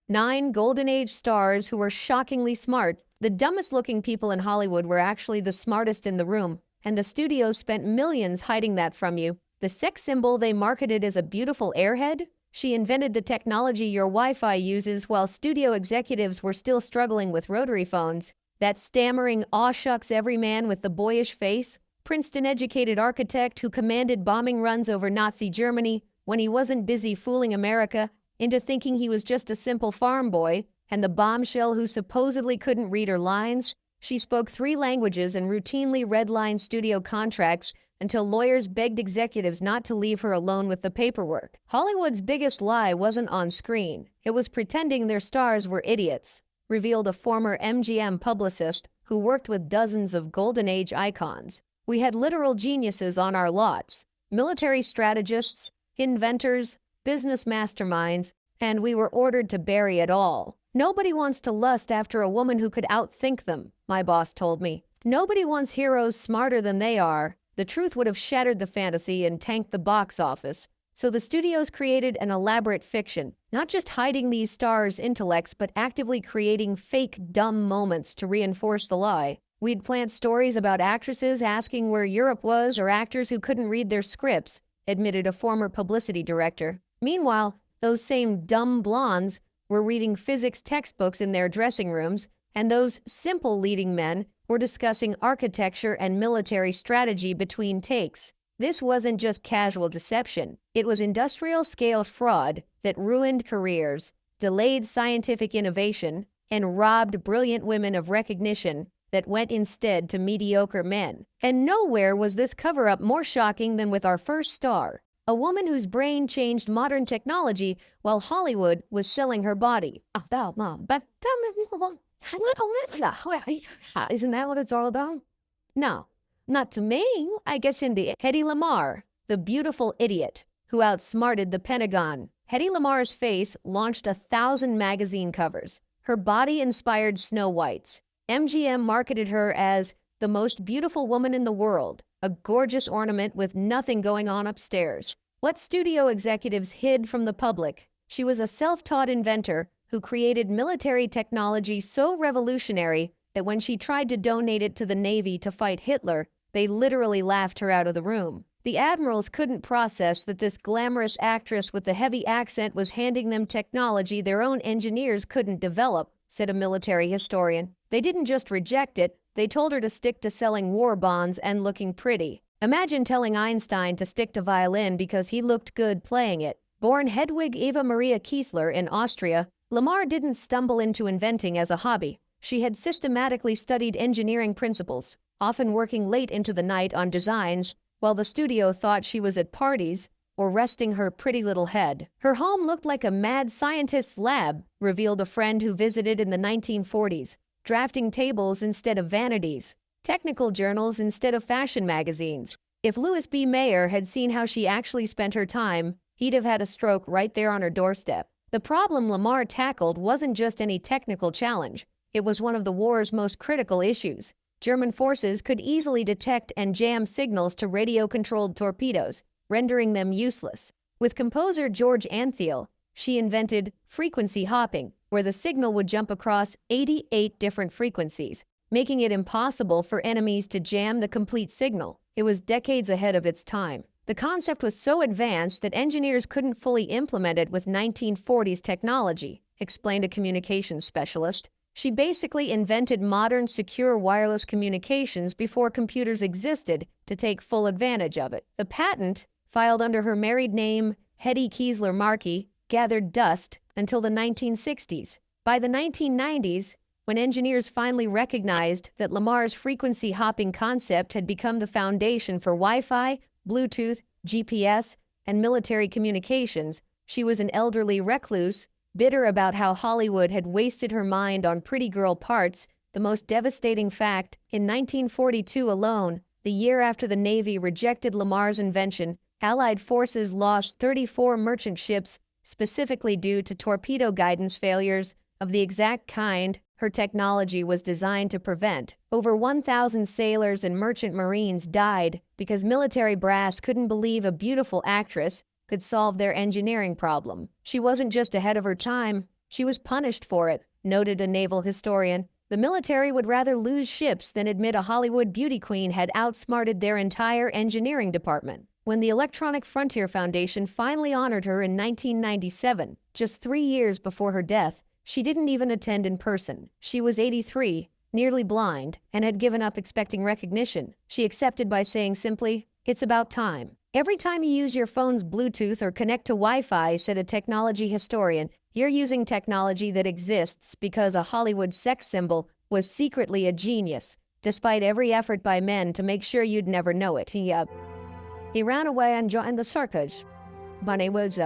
9 Golden Age stars who were shockingly smart. The dumbest-looking people in Hollywood were actually the smartest in the room, and the studios spent millions hiding that from you. The sex symbol they marketed as a beautiful airhead? She invented the technology your Wi-Fi uses while studio executives were still struggling with rotary phones. That stammering, aw shucks everyman with the boyish face? Princeton-educated architect who commanded bombing runs over Nazi Germany when he wasn't busy fooling America into thinking he was just a simple farm boy, and the bombshell who supposedly couldn't read her lines? She spoke 3 languages and routinely redlined studio contracts until lawyers begged executives not to leave her alone with the paperwork. Hollywood's biggest lie wasn't on screen. It was pretending their stars were idiots, revealed a former MGM publicist who worked with dozens of Golden Age icons. We had literal geniuses on our lots, military strategists, inventors, business masterminds, and we were ordered to bury it all. Nobody wants to lust after a woman who could outthink them, my boss told me. Nobody wants heroes smarter than they are. The truth would have shattered the fantasy and tanked the box office. So the studios created an elaborate fiction, not just hiding these stars' intellects, but actively creating fake, dumb moments to reinforce the lie. We'd plant stories about actresses asking where Europe was or actors who couldn't read their scripts, admitted a former publicity director. Meanwhile, those same dumb blondes were reading physics textbooks in their dressing rooms, and those simple leading men were discussing architecture and military strategy between takes. This wasn't just casual deception. It was industrial-scale fraud that ruined careers, delayed scientific innovation, and robbed brilliant women of recognition that went instead to mediocre men. And nowhere was this cover-up more shocking than with our first star, a woman whose brain changed modern technology while Hollywood was selling her body. Isn't that what it's all about? No, not to me. I guess India. Hedy Lamarr, the beautiful idiot who outsmarted the Pentagon. Hedy Lamarr's face launched 1,000 magazine covers. Her body inspired Snow Whites. MGM marketed her as the most beautiful woman in the world, a gorgeous ornament with nothing going on upstairs. What studio executives hid from the public? She was a self-taught inventor who created military technology so revolutionary that when she tried to donate it to the Navy to fight Hitler, they literally laughed her out of the room. The admirals couldn't process that this glamorous actress with the heavy accent was handing them technology their own engineers couldn't develop, said a military historian. They didn't just reject it, they told her to stick to selling war bonds and looking pretty. Imagine telling Einstein to stick to violin because he looked good playing it. Born Hedwig Eva Maria Kiesler in Austria, Lamarr didn't stumble into inventing as a hobby. She had systematically studied engineering principles, often working late into the night on designs, while the studio thought she was at parties or resting her pretty little head. Her home looked like a mad scientist's lab, revealed a friend who visited in the 1940s. Drafting tables instead of vanities, technical journals instead of fashion magazines. If Louis B. Mayer had seen how she actually spent her time, he'd have had a stroke right there on her doorstep. The problem Lamarr tackled wasn't just any technical challenge. It was one of the war's most critical issues. German forces could easily detect and jam signals to radio-controlled torpedoes, rendering them useless. With composer George Antheil, she invented frequency hopping, where the signal would jump across 88 different frequencies, making it impossible for enemies to jam the complete signal. It was decades ahead of its time. The concept was so advanced that engineers couldn't fully implement it with 1940s technology, explained a communications specialist. She basically invented modern, secure wireless communications before computers existed to take full advantage of it. The patent, filed under her married name, Hedy Kiesler Markey, gathered dust until the 1960s. By the 1990s, when engineers finally recognized that Lamarr's frequency hopping concept had become the foundation for Wi-Fi, Bluetooth, GPS, and military communications, she was an elderly recluse, bitter about how Hollywood had wasted her mind on pretty girl parts. The most devastating fact, in 1942 alone, the year after the Navy rejected Lamarr's invention, Allied forces lost 34 merchant ships, specifically due to torpedo guidance failures of the exact kind her technology was designed to prevent. Over 1,000 sailors and merchant marines died because military brass couldn't believe a beautiful actress could solve their engineering problem. She wasn't just ahead of her time, She was punished for it, noted a naval historian. The military would rather lose ships than admit a Hollywood beauty queen had outsmarted their entire engineering department. When the Electronic Frontier Foundation finally honored her in 1997, just 3 years before her death, she didn't even attend in person. She was 83, nearly blind, and had given up expecting recognition. She accepted by saying simply, "It's about time." "Every time you use your phone's Bluetooth or connect to Wi-Fi," said a technology historian, "you're using technology that exists because a Hollywood sex symbol was secretly a genius, despite every effort by men to make sure you'd never know it." He ran away and joined the circus when he was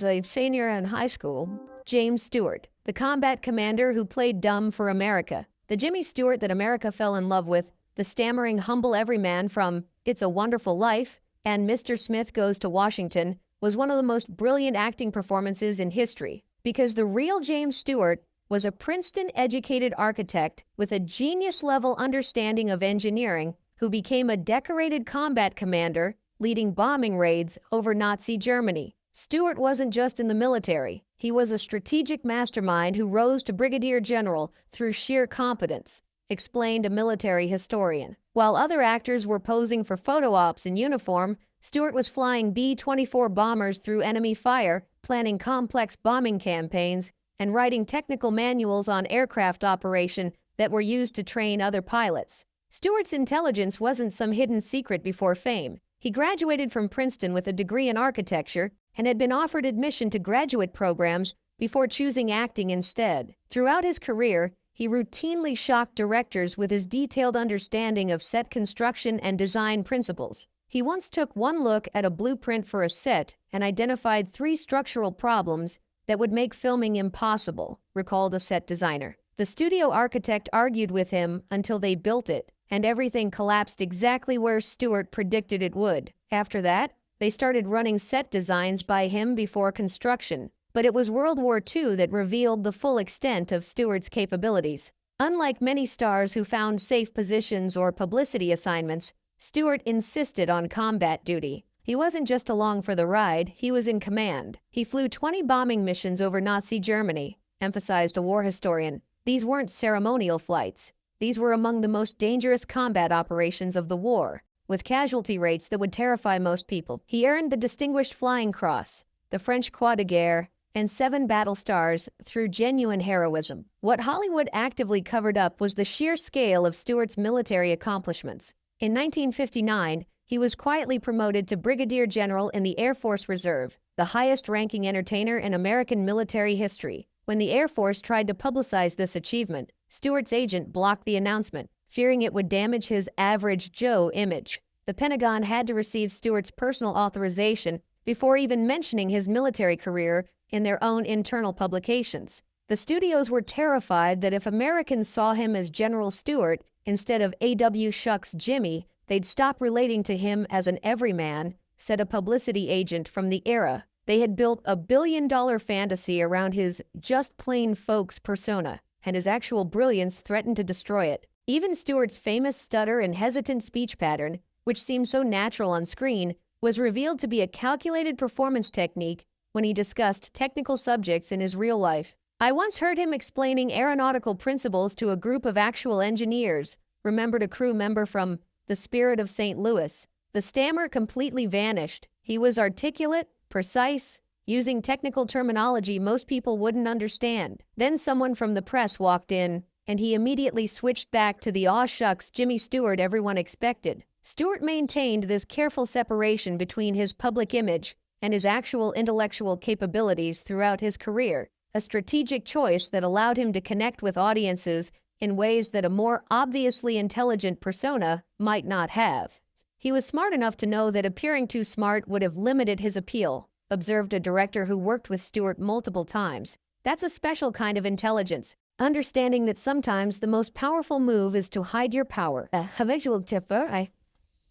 a senior in high school. James Stewart, the combat commander who played dumb for America. The Jimmy Stewart that America fell in love with, the stammering, humble everyman from It's a Wonderful Life and Mr. Smith Goes to Washington, was one of the most brilliant acting performances in history, because the real James Stewart was a Princeton-educated architect with a genius-level understanding of engineering who became a decorated combat commander leading bombing raids over Nazi Germany. Stewart wasn't just in the military. He was a strategic mastermind who rose to brigadier general through sheer competence, explained a military historian. While other actors were posing for photo ops in uniform, Stewart was flying B-24 bombers through enemy fire, planning complex bombing campaigns, and writing technical manuals on aircraft operation that were used to train other pilots. Stewart's intelligence wasn't some hidden secret before fame. He graduated from Princeton with a degree in architecture and had been offered admission to graduate programs before choosing acting instead. Throughout his career, he routinely shocked directors with his detailed understanding of set construction and design principles. He once took one look at a blueprint for a set and identified 3 structural problems that would make filming impossible, recalled a set designer. The studio architect argued with him until they built it, and everything collapsed exactly where Stewart predicted it would. After that, they started running set designs by him before construction. But it was World War II that revealed the full extent of Stewart's capabilities. Unlike many stars who found safe positions or publicity assignments, Stewart insisted on combat duty. He wasn't just along for the ride, he was in command. He flew 20 bombing missions over Nazi Germany, emphasized a war historian. These weren't ceremonial flights. These were among the most dangerous combat operations of the war, with casualty rates that would terrify most people. He earned the Distinguished Flying Cross, the French Croix de Guerre, and 7 battle stars through genuine heroism. What Hollywood actively covered up was the sheer scale of Stewart's military accomplishments. In 1959, he was quietly promoted to Brigadier General in the Air Force Reserve, the highest-ranking entertainer in American military history. When the Air Force tried to publicize this achievement, Stewart's agent blocked the announcement, fearing it would damage his average Joe image. The Pentagon had to receive Stewart's personal authorization before even mentioning his military career in their own internal publications. The studios were terrified that if Americans saw him as General Stewart instead of A.W. Shucks Jimmy, they'd stop relating to him as an everyman, said a publicity agent from the era. They had built a billion-dollar fantasy around his just plain folks persona, and his actual brilliance threatened to destroy it. Even Stewart's famous stutter and hesitant speech pattern, which seemed so natural on screen, was revealed to be a calculated performance technique when he discussed technical subjects in his real life. "I once heard him explaining aeronautical principles to a group of actual engineers," remembered a crew member from The Spirit of St. Louis. "The stammer completely vanished. He was articulate, precise, using technical terminology most people wouldn't understand. Then someone from the press walked in, and he immediately switched back to the aw shucks Jimmy Stewart everyone expected." Stewart maintained this careful separation between his public image and his actual intellectual capabilities throughout his career, a strategic choice that allowed him to connect with audiences in ways that a more obviously intelligent persona might not have. He was smart enough to know that appearing too smart would have limited his appeal, observed a director who worked with Stewart multiple times. "That's a special kind of intelligence, understanding that sometimes the most powerful move is to hide your power." A visual tipper,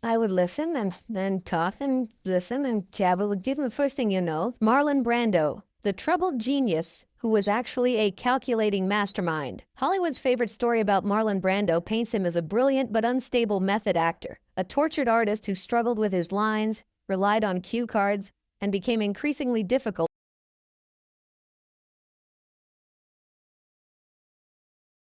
I would listen and then talk and listen and jabber. The first thing you know, Marlon Brando, the troubled genius who was actually a calculating mastermind. Hollywood's favorite story about Marlon Brando paints him as a brilliant but unstable method actor, a tortured artist who struggled with his lines, relied on cue cards, and became increasingly difficult